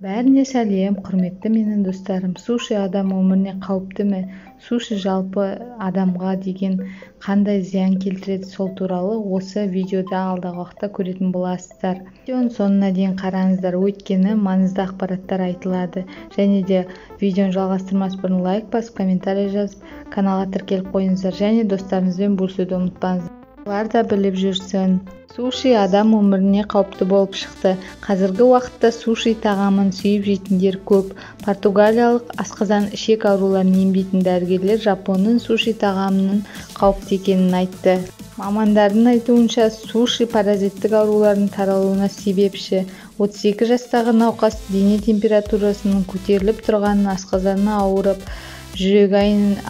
Бәріне сәлем, құрметті менің достарым. Суши адам өміріне қауіптіме? Суши жалпы адамға деген қандай зиян келтіреді, сол туралы осы видеода алдағы уақытта көретін боласыздар. Видеоның соңына дейін қараңыздар, өйткені маңызды ақпараттар айтылады. Және де видеоны жалғастырмас бұрын лайк басып, комментарий жазып, каналға тіркеліп қойыңыздар және достарыңызбен бөлісуді ұмытпаңыздар. Олар да біліп жүрсін. Суши адам өміріне қауіпті болып шықты. Қазіргі уақытта суши тағамын сүйіп жейтіндер көп. Португалиялық асқазан ішек ауруларын емдейтін дәрігерлер Жапонның суши тағамының қауіпті екенін айтты. Мамандардың айтуынша, суши паразиттік аурулардың таралуына себепші. 32 жастағы науқас дене температурасының көтеріліп тұрғанын, асқазаны ауырып, жүрегі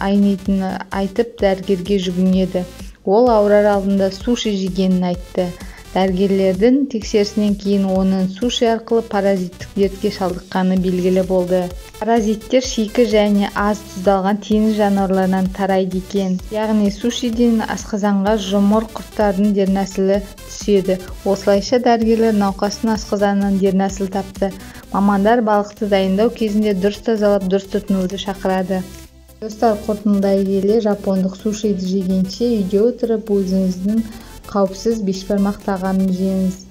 айнитынын айтып дәрігерге жүгінеді. Ол аурар алдында суши жегенін айтты. Дәрігерлердің тексерісінен кейін оның суши арқылы паразиттік дертке шалдыққаны белгілі болды. Паразиттер шикі және аз тұздалған теңіз жануарларынан тарайды екен. Яғни сушиден асқазанға жұмыр құрттардың дернәсілі түседі. Осылайша дәрігерлер науқастың асқазанынан дернәсіл тапты. Мамандар балықты дайындау кезінде дұрыс тазалап, дұрыс тұтынуды шақырады. Достар, қорытындылай келе, жапондық сушиді жегенше үйде отырып өзіңіздің қауіпсіз бешбармақ тағамын жеңіз.